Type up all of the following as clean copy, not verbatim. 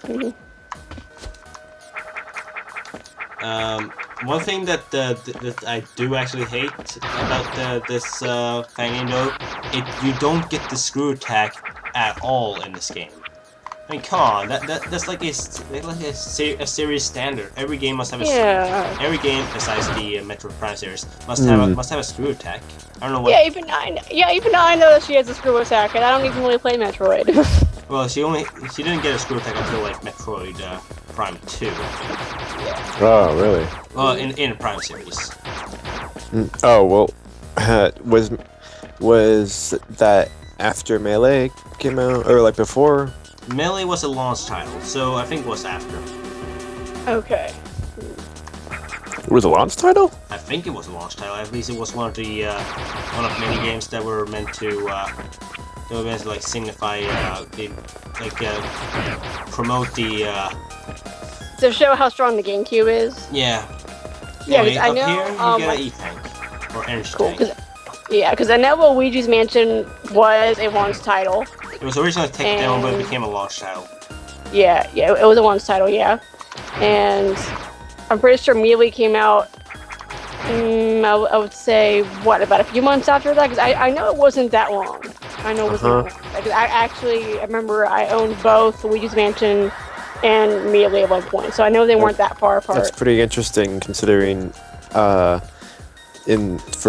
Mhm. One thing that I do actually hate about this fangame though, you don't get the screw attack at all in this game. I mean, come on, that's like a series standard. Every game must have Yeah. every game besides the Metroid Prime series must have a screw attack. I don't know what. Yeah, even I know that she has a screw attack, and I don't even really play Metroid. Well, she didn't get a screw attack until like Metroid Prime 2. Oh, really? Well, in the Prime series. Oh, well, was that after Melee came out, or like before? Melee was a launch title, so I think it was after. Okay. It was a launch title? I think it was a launch title. At least it was one of many games that were meant to like signify promote the To show how strong the GameCube is. yeah. Yeah, Anyway, I up know. here you get an E-Tank or energy Cool. tank. Because I know Luigi's Mansion was a launch title. It was originally a takedown, but it became a launch title. Yeah, it was a launch title, yeah. And I'm pretty sure Melee came out, I would say, what, about a few months after that? Because I know it wasn't that long. I know it wasn't that long. Because I remember I owned both Luigi's Mansion and Melee at one point, so I know they weren't that far apart. That's pretty interesting considering for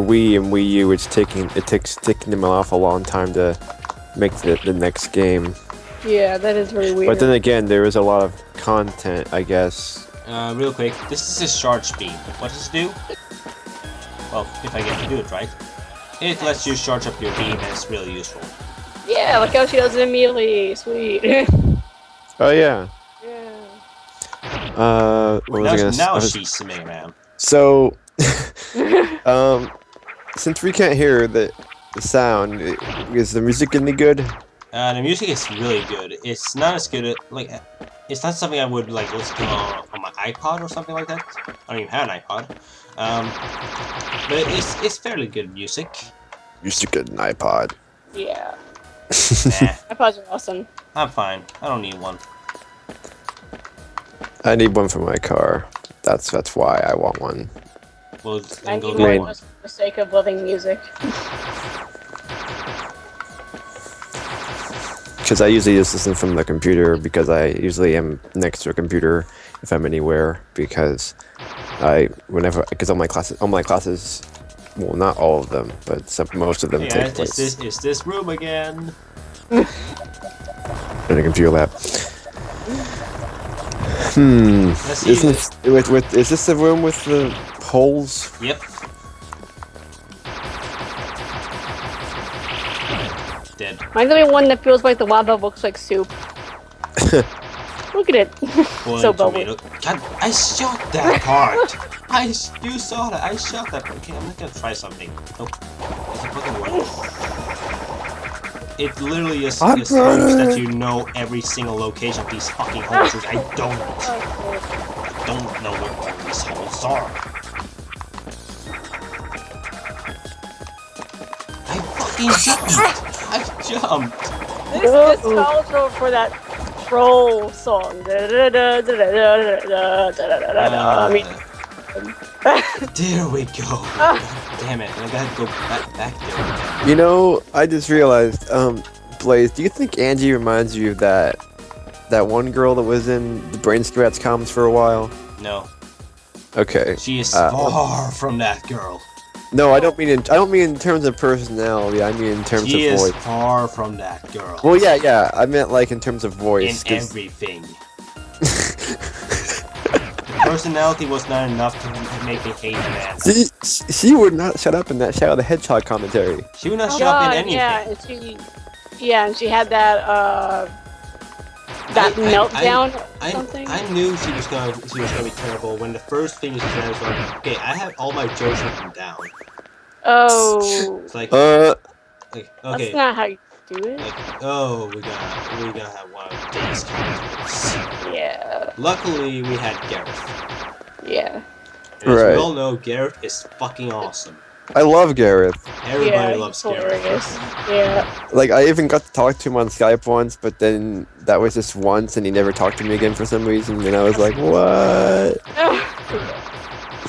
Wii and Wii U it takes taking them off a long time to make the next game. Yeah, that is really weird. But then again, there is a lot of content, I guess. Real quick, this is his charge speed. What does it do? Well, if I get to do it right, it lets you charge up your beam, and it's really useful. Yeah, like how she does it in Melee. Sweet. Oh yeah. Yeah. What was I gonna Now say? she's Mega Man. So, since we can't hear the sound, is the music any good? The music is really good. It's not as good it's not something I would like listen to on my iPod or something like that. I don't even have an iPod. But it's fairly good music. Used to get an iPod. Yeah. Nah, iPods are awesome. I'm fine. I don't need one. I need one for my car. That's why I want one. Well, I then go need get one one. just for the sake of loving music. Because I usually just listen from the computer because I usually am next to a computer if I'm anywhere because all my classes, well, not all of them, but most of them Yeah, take place it's this room again. in a computer lab. Let's see. Is this the room with the holes? Yep. Dead. Mine's gonna be one that feels like the lava looks like soup. Look at it. So bubbly. God, I shot that part. You saw that. I shot that. Okay, I'm not gonna try something. Nope. It's a fucking work. It literally just hopes that you know every single location of these fucking holes, which I don't know where all these holes are. I fucking jumped! I jumped! This calls for that troll song. I mean, there we go. Damn it! I gotta go back there again. You know, I just realized, Blaze, do you think Angie reminds you of that one girl that was in the Brain Scratch comics for a while? No, Okay. she is far from that girl. No, I don't mean in terms of personality. I mean in terms She of is voice. far from that girl. Well, yeah. I meant like in terms of voice. In everything. Personality was not enough to make me hate man. She would not shut up in that Shadow the Hedgehog commentary. She would not shut up in anything. Yeah, and she had that meltdown or something. I knew she was gonna be terrible when the first thing she said was like, okay, I have all my jokes written down. Oh. It's like, okay. That's not how you do it. Like, oh, we gotta have one of these characters. Yeah. Luckily, we had Gareth. Yeah. And as Right. we all know, Gareth is fucking awesome. I love Gareth. Everybody Yeah, loves he's Gareth. hilarious. Yeah. Like, I even got to talk to him on Skype once, but then that was just once, and he never talked to me again for some reason, and I was like, what?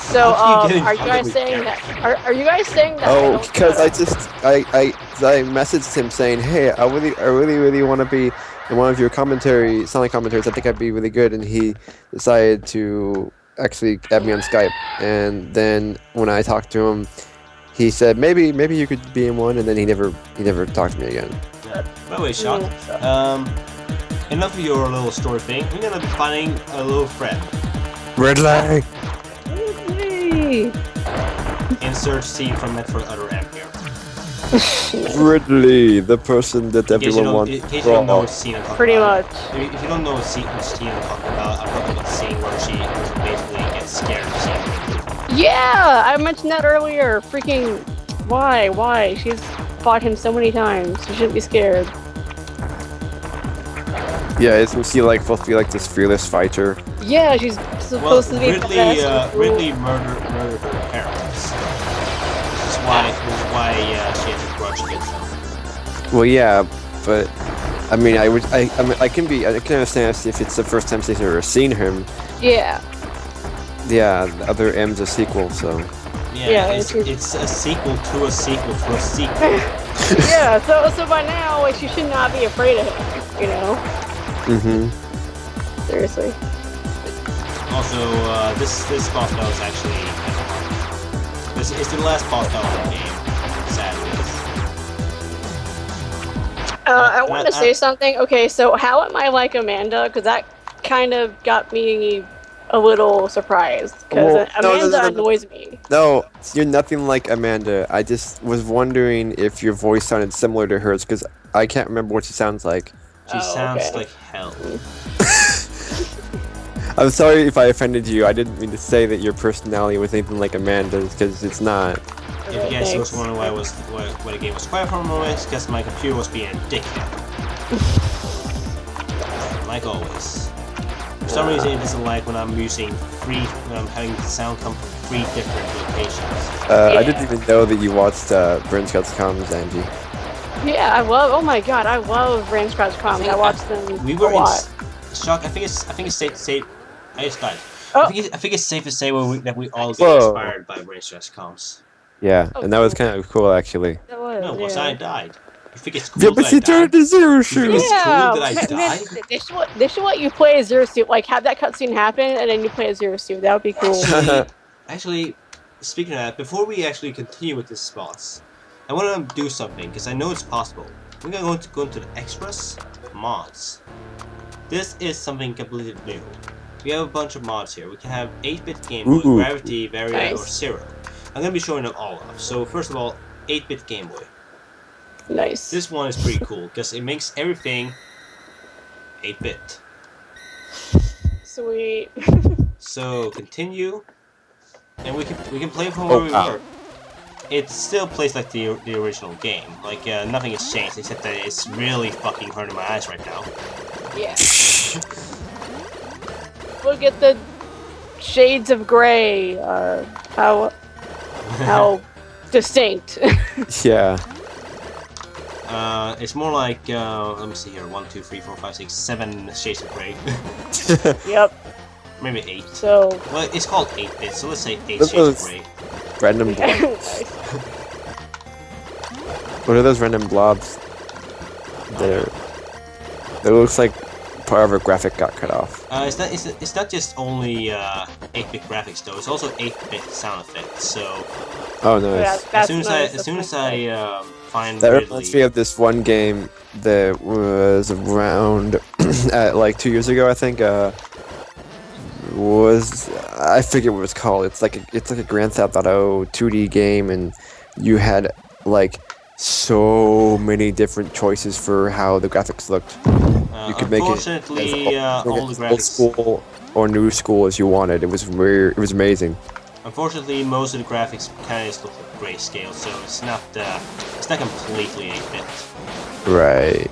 So, How do you get in are you contact guys with saying Gareth? that? Are you guys saying that? Oh, don't because know? I messaged him saying, hey, I really want to be in one of your silent commentaries. I think I'd be really good, and he decided to actually add me on Skype. And then when I talked to him, he said maybe you could be in one, and then he never talked to me again. Yeah. By the way, Shock, enough of your little story thing. We're gonna be finding a little friend. Ridley. Hey. Insert scene from Metroid Other M here. Ridley, the person that In case you everyone don't, wants. in case you don't know what scene I'm talking Pretty about. much. If you don't know what scene I'm talking about, I'm talking about the scene where she basically gets scared of seeing me. Yeah, I mentioned that earlier. Freaking, why? She's fought him so many times. She shouldn't be scared. Yeah, isn't she like supposed to be like this fearless fighter? Yeah, she's Well, supposed to be Ridley, badass and cool. Ridley murdered her parents. Which is why she has a grudge against them. Well, yeah, but I mean, I can understand if it's the first time she's ever seen him. Yeah. Yeah, the other M's a sequel, so. Yeah, Yeah, it's a sequel to a sequel to a sequel. Yeah, so by now, like, she should not be afraid of him, you know? Mm-hmm. Seriously. Also, this boss battle is actually this is the last boss battle in the game. Sadly. I wanted to say something. Okay, so how am I like Amanda? Because that kind of got me a little surprised. Because Well, Amanda no. annoys me. No, you're nothing like Amanda. I just was wondering if your voice sounded similar to hers, because I can't remember what she sounds like. She Oh, sounds okay. like hell. I'm sorry if I offended you. I didn't mean to say that your personality was anything like Amanda's, because it's not. If you guys was wondering why the game was quiet for a moment, it's because my computer was being a dickhead. Like always. For some reason, it doesn't like when I'm having the sound come from 3 different locations. I didn't even know that you watched Burn Scott's comms, Angie. Yeah, I love Rams Crouch Comics. I watched them We were a lot. in shock. I think it's safe to say. I just died. Oh. I think it's safe to say that we all get Whoa. inspired by Brain Stress Comms. Yeah, Oh, and that was cool. kind of cool, actually. That was, No, was yeah. I died? You think it's cool Yeah, but that she I turned died? to Zero think Shoot! it's cool Yeah, that I man, died? they should let you play as Zero Suit. Like, have that cutscene happen, and then you play as Zero Suit. That would be cool. Actually, speaking of that, before we actually continue with this boss, I want to do something because I know it's possible. We're gonna go into the extras mods. This is something completely new. We have a bunch of mods here. We can have 8-bit Game Boy, Ooh. Gravity, Varia, or Nice. Zero. I'm gonna be showing them all off. So first of all, 8-bit Game Boy. Nice. This one is pretty cool because it makes everything 8-bit. Sweet. So continue, and we can play from where we wow. were. It still plays like the original game. Like nothing has changed except that it's really fucking hurting my eyes right now. Yeah. Look at the shades of gray. How distinct. Yeah. It's more like let me see here. 1, 2, 3, 4, 5, 6, 7 shades of gray. Yep. Maybe 8. So. Well, it's called 8-bit, so let's say 8 This shades of was- gray. Random blobs. Nice. What are those random blobs? That looks like part of a graphic got cut off. It's not just only 8-bit graphics though. It's also 8-bit sound effects. So Oh, Yeah, nice. that's as nice. soon as I find That Ridley, reminds me of this one game that was around like 2 years ago, I think. I forget what it was called. It's like a Grand Theft Auto 2D game, and you had like so many different choices for how the graphics looked. You could make it as unfortunately, all the old graphics. school or new school as you wanted. It was weird. It was amazing. Unfortunately, most of the graphics kind of just look like grayscale, so it's not completely 8-bit. Right.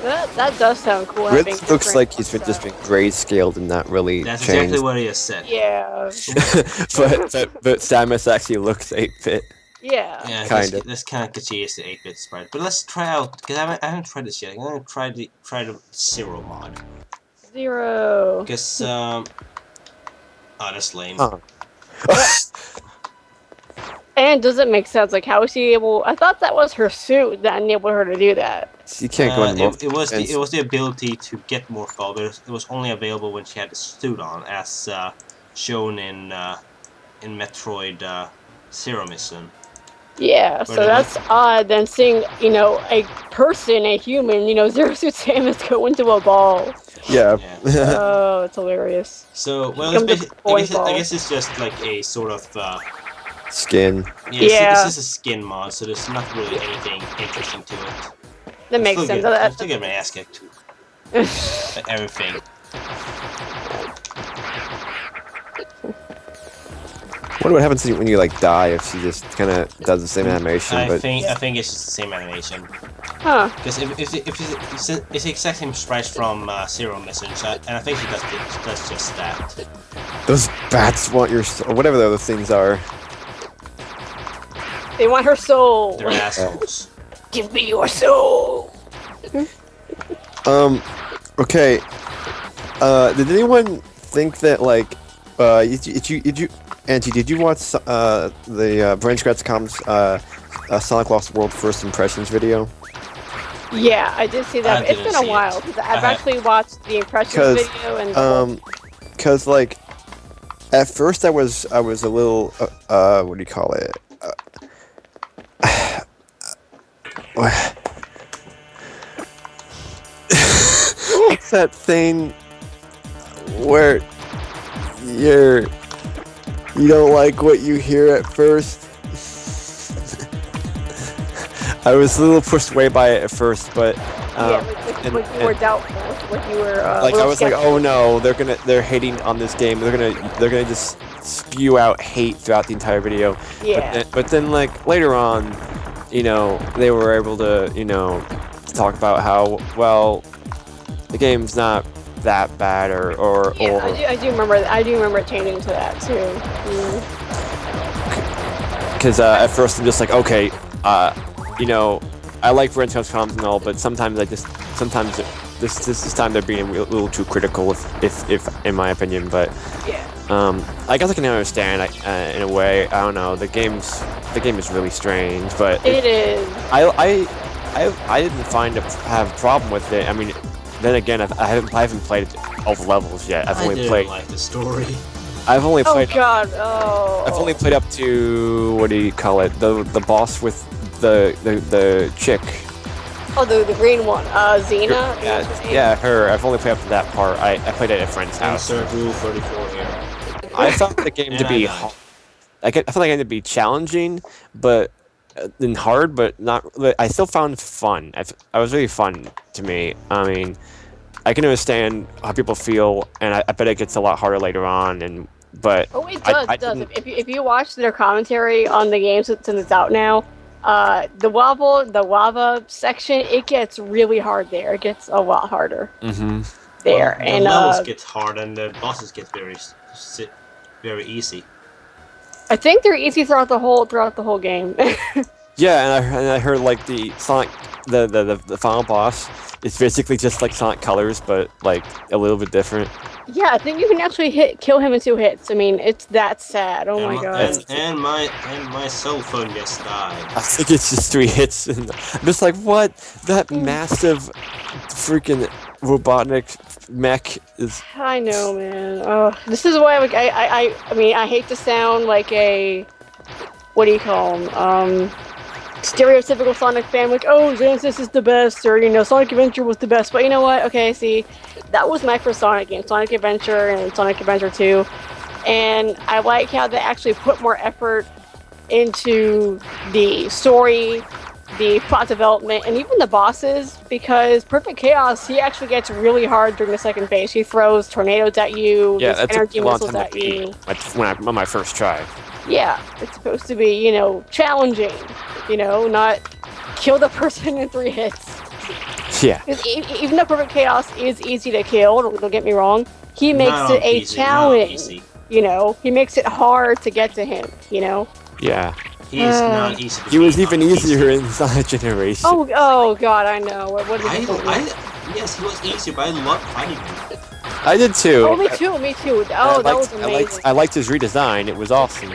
That does sound cool. It having looks different like he's been just been grayscaled and not really That's changed. exactly what he has said. Yeah. but Samus actually looks 8-bit. Yeah. Yeah, Kind of. this kind of gets the 8-bit sprite. But let's try out, because I haven't tried this yet. I'm gonna try the Zero mod. 0. Because oh, that's lame. Huh. And does it make sense? Like, how is she able? I thought that was her suit that enabled her to do that. You can't go into it was defense. the ability to get more fall, but it was only available when she had the suit on, as shown in Metroid Zero Mission. Yeah, so that's odd than seeing, a person, a human, Zero Suit Samus go into a ball. Yeah. Oh, it's hilarious. So, well, Becomes it's a ball. I guess it's just like a sort of Skin. Yeah. This is a skin mod, so there's not really anything interesting to it. That makes sense. I'm still getting my ass kicked too. Everything. I wonder what happens when you like die if she just kind of does the same animation. I but think it's just the same animation. Huh. Because if it's the exact same sprites from Zero Mission, and I think she does just that. those bats want your or whatever the other things are. They want her soul. They're assholes. Give me your soul. Okay. Did anyone think that like did you Auntie, did you watch the Branch Gratz.com's Sonic Lost World First Impressions video? Yeah, I did see that. It's been a while because I've actually watched the impressions video and. Cause like, at first I was a little what do you call it? What's that thing where you don't like what you hear at first? I was a little pushed away by it at first, but like you were doubtful, like you were. Like I was like, oh no, they're hating on this game. They're gonna just spew out hate throughout the entire video. Yeah. But then like later on, they were able to talk about how well the game's not that bad or I do remember changing to that too. Because at first I'm just like, okay, I like Branch Gratz.com and all, but sometimes this time they're being a little too critical, if in my opinion. But I guess I can understand in a way. I don't know. The game is really strange, but it is. I didn't have a problem with it. I mean, then again, I haven't played all the levels yet. I've only played like the story. I've only played. Oh God! Oh. I've only played up to what do you call it? The boss with the chick. Oh, the green one. Xena. Yeah, her. I've only played up to that part. I played it at a friend's house. Insert Rule 34 here. I found the game to be. I felt like the game to be challenging, but and hard, but not. But I still found fun. I was really fun to me. I mean, I can understand how people feel, and I bet it gets a lot harder later on. But it does. It does. If you watch their commentary on the game since it's out now, the lava section, it gets really hard there. It gets a lot harder. Mm-hmm. There well, and the levels get hard, and the bosses get very easy. I think they're easy throughout the whole game. Yeah, and I heard like the Sonic, the final boss is basically just like Sonic Colors, but like a little bit different. Yeah, I think you can actually kill him in 2 hits. I mean, it's that sad. Oh my God. And my cell phone just died. I think it's just 3 hits, and I'm just like, what? That massive, freaking robotic mech is. I know, man. Oh, this is why I mean, I hate to sound like a, what do you call them? Stereotypical Sonic fan, like, oh, Genesis is the best, or, Sonic Adventure was the best, but you know what? Okay, see, that was my first Sonic game, Sonic Adventure and Sonic Adventure 2, and I like how they actually put more effort into the story, the plot development, and even the bosses, because Perfect Chaos, he actually gets really hard during the second phase. He throws tornadoes at you, that's energy a long missiles time at you. On my first try. Yeah, it's supposed to be, challenging, not kill the person in 3 hits. Yeah. Even though Perfect Chaos is easy to kill, don't get me wrong, he makes it a challenge. He makes it hard to get to him, Yeah. He is not easy to He was beat even on easier PC. in Sonic Generation. Oh God, I know. What is it? Yes, he was easier, but I loved fighting him. I did too. Oh, me too. Me too. Oh, that was amazing. I liked his redesign. It was awesome.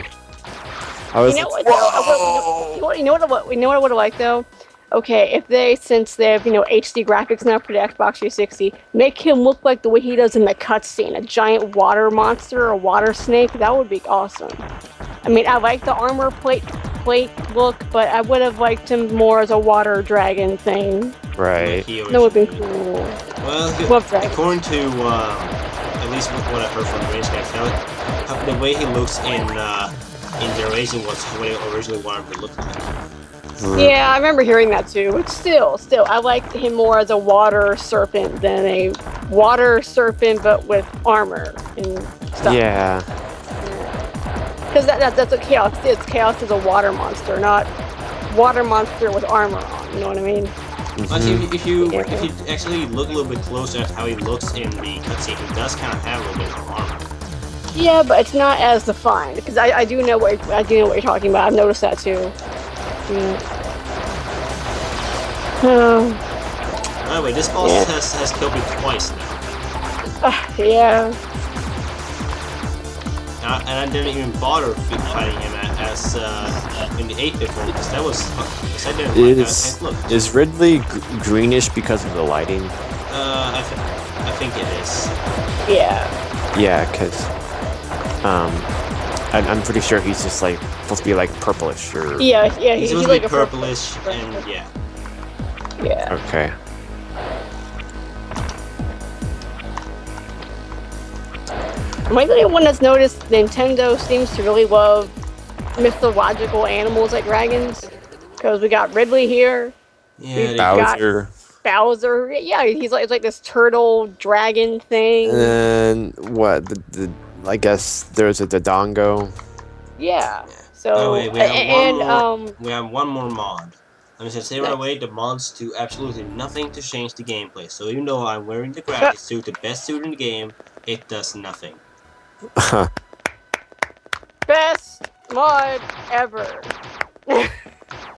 I was You know like, what? Though? whoa! You know what I would have liked though. Okay, if they, since they have HD graphics now for the Xbox 360, make him look like the way he does in the cutscene, a giant water monster or water snake. That would be awesome. I mean, I like the armor plate look, but I would have liked him more as a water dragon thing. Right. That would have been cool. Well, according to at least what I heard from the Range guy, the way he looks in Generation was what I originally wanted him to look like. Yeah, I remember hearing that too. But still, I liked him more as a water serpent than a water serpent, but with armor and stuff. Yeah. Because that's what Chaos is. Chaos is a water monster, not water monster with armor on. You know what I mean? Actually, if you actually look a little bit closer at how he looks in the cutscene, he does kind of have a little bit of armor. Yeah, but it's not as defined. Because I do know what you're talking about. I've noticed that too. Anyway, this boss has killed me twice now. Yeah. And I didn't even bother fighting him as in the 8-bit form because that was because I didn't like that. Look, is Ridley greenish because of the lighting? I think it is. Yeah. Yeah, because I'm pretty sure he's just like supposed to be like purplish or. Yeah. He's supposed to be purplish and yeah. Yeah. Okay. Am I the only one that's noticed Nintendo seems to really love mythological animals like dragons? Because we got Ridley here. Yeah, Bowser. Bowser. Yeah, he's like this turtle dragon thing. And what? I guess there's a Dodongo. Yeah. So by the way, we have one more mod. Let me just say right away, the mods do absolutely nothing to change the gameplay. So even though I'm wearing the graphics suit, the best suit in the game, it does nothing. Best mod ever.